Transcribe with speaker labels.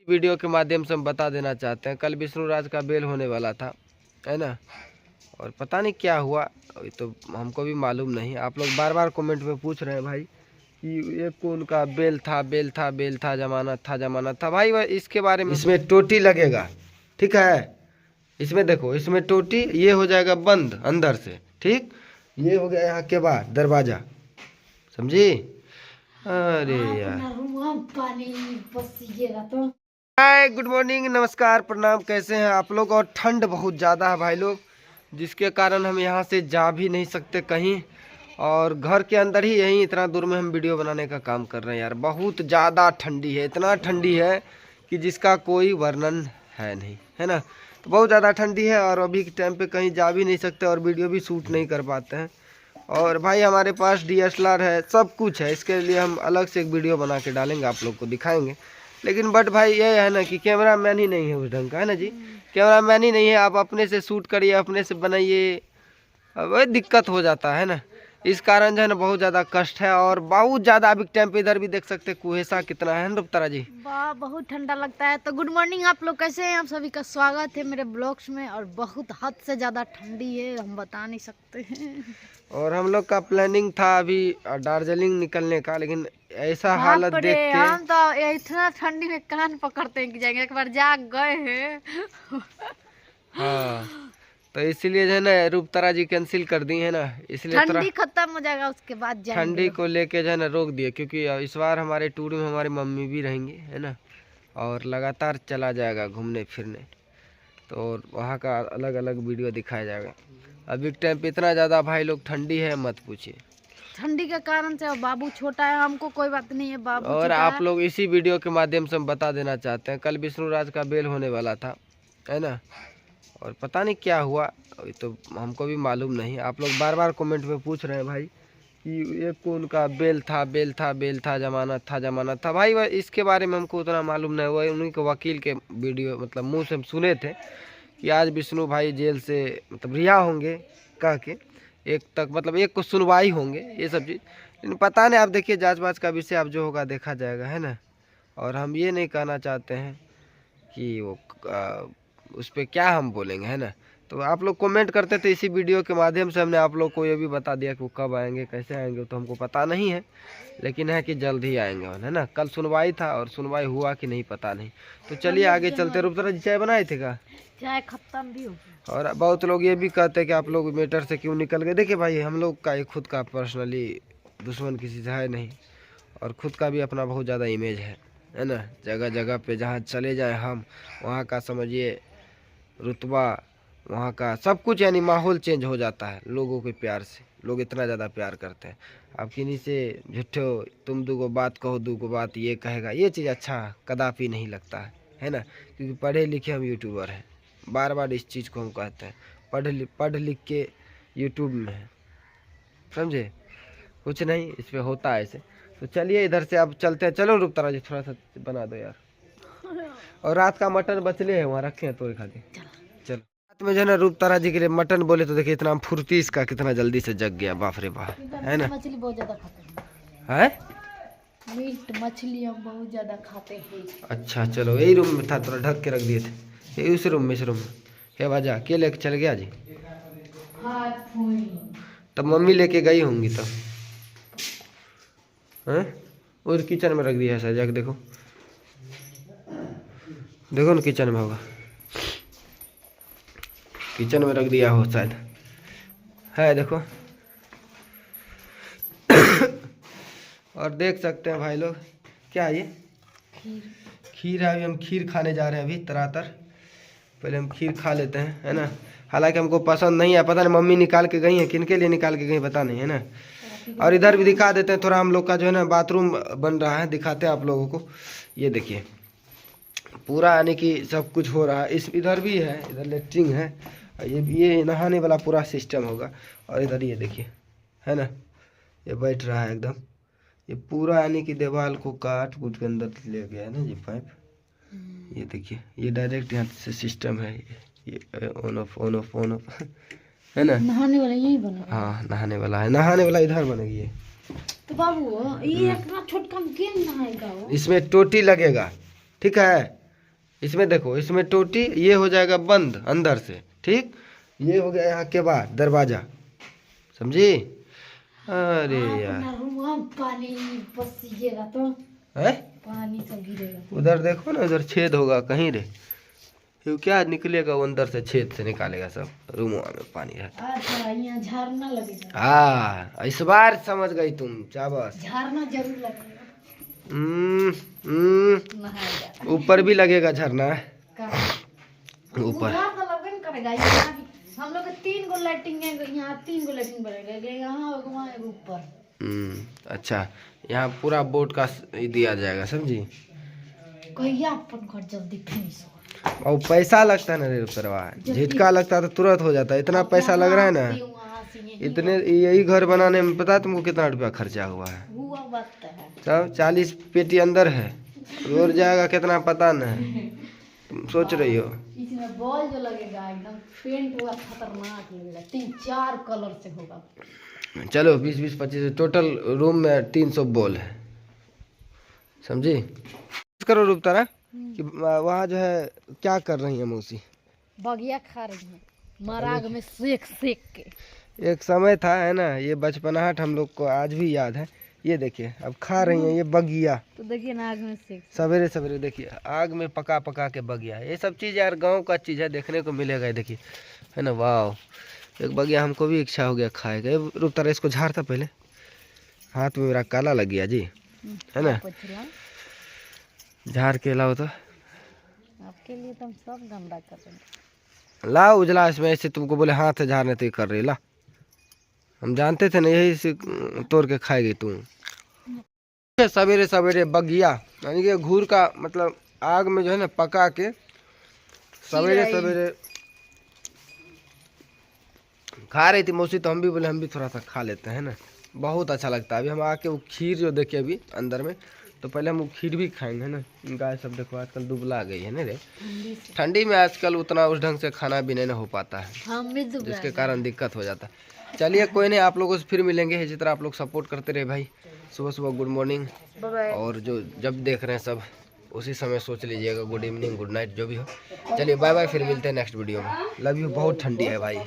Speaker 1: Video के माध्यम से हम बता देना चाहते हैं, कल विष्णु राज का बेल होने वाला था, है ना। और पता नहीं क्या हुआ, तो हमको भी मालूम नहीं। आप लोग बार बार कमेंट में पूछ रहे हैं भाई कि ये कौन का बेल था, बेल था, बेल था, जमानत था भाई। इसके बारे में इसमें टोटी लगेगा, ठीक है। इसमें देखो, इसमें टोटी, ये हो जाएगा बंद अंदर से, ठीक। ये हो गया यहाँ के बाद दरवाजा, समझी। अरे यार, हाय, गुड मॉर्निंग, नमस्कार, प्रणाम, कैसे हैं आप लोग। और ठंड बहुत ज़्यादा है भाई लोग, जिसके कारण हम यहाँ से जा भी नहीं सकते कहीं, और घर के अंदर ही यहीं इतना दूर में हम वीडियो बनाने का काम कर रहे हैं यार। बहुत ज़्यादा ठंडी है, इतना ठंडी है कि जिसका कोई वर्णन है नहीं, है ना। तो बहुत ज़्यादा ठंडी है और अभी के टाइम पे कहीं जा भी नहीं सकते और वीडियो भी शूट नहीं कर पाते हैं। और भाई हमारे पास DSLR है, सब कुछ है, इसके लिए हम अलग से एक वीडियो बना के डालेंगे, आप लोग को दिखाएंगे। लेकिन बट भाई ये है ना कि कैमरा मैन ही नहीं है उस ढंग का, है ना जी। कैमरा मैन ही नहीं है, आप अपने से शूट करिए, अपने से बनाइए, वही दिक्कत हो जाता है ना। इस कारण जो है ना बहुत ज़्यादा कष्ट है, और बहुत ज़्यादा अभी टाइम पे इधर भी देख सकते हैं कुहेसा कितना है ना रुपतारा जी।
Speaker 2: वाह, बहुत ठंडा लगता है। तो गुड मॉर्निंग, आप लोग कैसे हैं। आप सभी का स्वागत है मेरे ब्लॉग्स में। और बहुत हद से ज़्यादा ठंडी है, हम बता नहीं सकते हैं।
Speaker 1: और हम लोग का प्लानिंग था अभी दार्जिलिंग निकलने का, लेकिन ऐसा हालत देख के
Speaker 2: हम तो इतना ठंडी में कान पकड़ते हैं कि जाएंगे, एक बार जाग गए हैं।
Speaker 1: हाँ, तो इसीलिए जो है ना रूपतारा जी कैंसिल कर दी है ना, इसलिए
Speaker 2: ठंडी खत्म हो जाएगा उसके बाद जाएंगे।
Speaker 1: ठंडी को लेके जो है ना रोक दिए, क्योंकि इस बार हमारे टूर में हमारी मम्मी भी रहेंगी, है ना। और लगातार चला जाएगा घूमने फिरने, तो वहाँ का अलग अलग वीडियो दिखाया जाएगा। अभी के टाइम पे इतना ज़्यादा भाई लोग ठंडी है, मत पूछिए।
Speaker 2: ठंडी के कारण से बाबू छोटा है, हमको कोई बात नहीं है, बाबू
Speaker 1: और
Speaker 2: छोटा
Speaker 1: आप
Speaker 2: है।
Speaker 1: लोग इसी वीडियो के माध्यम से हम बता देना चाहते हैं, कल विष्णु राज का बेल होने वाला था, है ना। और पता नहीं क्या हुआ, तो हमको भी मालूम नहीं। आप लोग बार बार कमेंट में पूछ रहे हैं भाई कि ये कौन का बेल था, बेल था, बेल था, जमानत था भाई। इसके बारे में हमको उतना मालूम नहीं हुआ। उन्हीं के वकील के वीडियो मतलब मुंह से हम सुने थे कि आज विष्णु भाई जेल से मतलब रिहा होंगे कह के, एक तक मतलब एक को सुनवाई होंगे, ये सब चीज़। लेकिन पता नहीं, आप देखिए जांच बाज का विषय अब जो होगा देखा जाएगा, है ना। और हम ये नहीं कहना चाहते हैं कि वो उस पर क्या हम बोलेंगे, है ना। तो आप लोग कमेंट करते थे, इसी वीडियो के माध्यम से हमने आप लोग को ये भी बता दिया कि वो कब आएंगे, कैसे आएंगे, तो हमको पता नहीं है, लेकिन है कि जल्द ही आएंगे, है ना। कल सुनवाई था और सुनवाई हुआ कि नहीं पता नहीं। तो चलिए आगे चलते। रूपतारा जी चाय बनाए थे का?
Speaker 2: चाय खत्म भी हो।
Speaker 1: और बहुत लोग ये भी कहते हैं कि आप लोग मैटर से क्यों निकल गए। देखिए भाई, हम लोग का एक खुद का पर्सनली दुश्मन किसी से है नहीं, और खुद का भी अपना बहुत ज़्यादा इमेज है ना। जगह जगह पे जहाँ चले जाएं हम, वहाँ का समझिए रुतबा, वहाँ का सब कुछ, यानी माहौल चेंज हो जाता है लोगों के प्यार से। लोग इतना ज़्यादा प्यार करते हैं। आप किन्हीं से झूठो तुम दूगो बात कहो, दूगो बात ये कहेगा, ये चीज़ अच्छा कदापि नहीं लगता है ना। क्योंकि पढ़े लिखे हम यूट्यूबर हैं, बार बार इस चीज़ को हम कहते हैं, पढ़ लिख के यूट्यूब में है, समझे। कुछ नहीं, इस पर होता है ऐसे। तो चलिए इधर से अब चलते हैं। चलो रुकतारा जी थोड़ा सा बना दो यार। और रात का मटन बचले है, वहाँ रखे हैं, तो खा के चलो। रात में जो है ना रूपतारा जी के लिए मटन बोले, तो देखिए इतना फुर्ती इसका, कितना जल्दी से जग गया, बाप रे बाप, है ना।
Speaker 2: मछली बहुत ज्यादा खाते हैं,
Speaker 1: है
Speaker 2: मीट मछली हम बहुत ज्यादा खाते हैं।
Speaker 1: अच्छा, चलो यही रूम में था, थोड़ा ढक के रख दिए थे, यही उस रूम में, इस रूम में क्या वजह के लेके चल गया जी। तब मम्मी लेके गई होंगी तब, हैं। उस किचन में रख दिया है शायद, जाके देखो, देखो ना किचन में होगा, किचन में रख दिया हो शायद, है देखो। और देख सकते हैं भाई लोग, क्या ये खीर है। अभी हम खीर खाने जा रहे हैं, अभी तरातर। पहले हम खीर खा लेते हैं, है ना। हालांकि हमको पसंद नहीं है, पता नहीं मम्मी निकाल के गई है, किनके लिए निकाल के गई पता नहीं, है ना। और इधर भी दिखा देते हैं थोड़ा, हम लोग का जो है ना बाथरूम बन रहा है, दिखाते हैं आप लोगों को। ये देखिए पूरा, यानी कि सब कुछ हो रहा है। इस इधर भी है, इधर लेटरिन है, ये नहाने वाला पूरा सिस्टम होगा। और इधर ये देखिए, है ना, ये बैठ रहा है एकदम। ये पूरा यानी कि दीवार को काट कूट के अंदर ले गया है ना ये पाइप। ये देखिए, ये डायरेक्ट यहाँ से सिस्टम है, ये on off on off on off, है ना।
Speaker 2: नहाने वाला यही बना।
Speaker 1: हाँ, नहाने वाला है, नहाने वाला इधर बनेगी ये।
Speaker 2: तो बाबू ये इतना छोटका में क्यों नहाएगा वो?
Speaker 1: इसमें टोटी लगेगा, ठीक है। इसमें देखो, इसमें टोटी, ये हो जाएगा बंद अंदर से, ठीक। ये हो गया यहाँ के बाद दरवाजा, समझी। अरे यार
Speaker 2: पानी बसिएगा तो
Speaker 1: है,
Speaker 2: पानी तो गिरेगा।
Speaker 1: उधर देखो ना, उधर छेद होगा कहीं रे, ये क्या निकलेगा, वो अंदर से छेद से निकालेगा सब, रूम में पानी रहता।
Speaker 2: अच्छा, यहाँ झरना लगेगा।
Speaker 1: हाँ, इस बार समझ गई तुम, चाबस।
Speaker 2: झरना जरूर लगेगा। नहाएगा।
Speaker 1: ऊपर भी लगेगा झरना, ऊपर
Speaker 2: उधर तो लगबे न करेगा। यहाँ भी हम लोग के 3 गो लाइटिंग है, यहाँ 3 गो लाइटिंग बनेगा, यहाँ और वहाँ एगो ऊपर।
Speaker 1: अच्छा, यहाँ पूरा बोर्ड का दिया जाएगा, समझी।
Speaker 2: कहिया अपन घर जल्दी फिनिश हो।
Speaker 1: और पैसा लगता है ना रे रुपरवा, झटका लगता तो तुरंत हो जाता है, इतना पैसा लग रहा है ना। इतने यही घर बनाने में पता है तुमको कितना रुपया खर्चा हुआ है।
Speaker 2: हुआ बात है।
Speaker 1: सब 40 पेटी अंदर है, रोड जाएगा कितना पता नहीं, तुम सोच रही हो।
Speaker 2: इसमें बॉल जो लगेगा एकदम पेंट हुआ खतरनाक लगेगा, 3-4 कलर से होगा।
Speaker 1: चलो 20-25 टोटल रूम में 300 बॉल है, समझी। करो रूपतारा कि वहाँ जो है क्या कर रही है मौसी।
Speaker 2: बगिया खा रही है मराग में सेक सेक के।
Speaker 1: एक समय था, है ना, ये बचपनाहट हम लोग को आज भी याद है। ये देखिए अब खा रही हैं ये बगिया,
Speaker 2: तो देखिए ना आग में सेक,
Speaker 1: सवेरे सवेरे देखिए आग में पका पका के बगिया। ये सब चीज़ यार गांव का चीज़ है, देखने को मिलेगा। ये देखिए, है ना, वाह, एक बगिया हमको भी इच्छा हो गया खाएगा। रुक तारा, इसको झाड़ता पहले, हाथ में मेरा काला लग गया जी, है ना। झाड़ के लाओ तो,
Speaker 2: आपके लिए तो हम सब गंदा कर रहे हैं।
Speaker 1: ला उजला, इसमें ऐसे तुमको बोले हाथ से झाड़ने तो कर रही, ला, हम जानते थे ना यही से तोड़ के खाएगी तुम। सवेरे सवेरे बगिया यानी कि घूर का मतलब आग में जो है ना पका के सवेरे सवेरे खा रही थी मौसी, तो हम भी बोले हम भी थोड़ा सा खा लेते हैं ना, बहुत अच्छा लगता है। अभी हम आके वो खीर जो देखे अभी अंदर में, तो पहले हम वो खीर भी खाएंगे ना। गाय सब देखो आजकल दुबला गई है ना रे, ठंडी में आजकल उतना उस ढंग से खाना भी नहीं हो पाता है, जिसके कारण दिक्कत हो जाता है। चलिए कोई नहीं, आप लोगों से फिर मिलेंगे। इसी तरह आप लोग सपोर्ट करते रहे भाई। सुबह सुबह गुड मॉर्निंग, और जो जब देख रहे हैं सब उसी समय सोच लीजिएगा गुड इवनिंग, गुड नाइट, जो भी हो। चलिए बाय बाय, फिर मिलते हैं नेक्स्ट वीडियो में। Love you. बहुत ठंडी है भाई।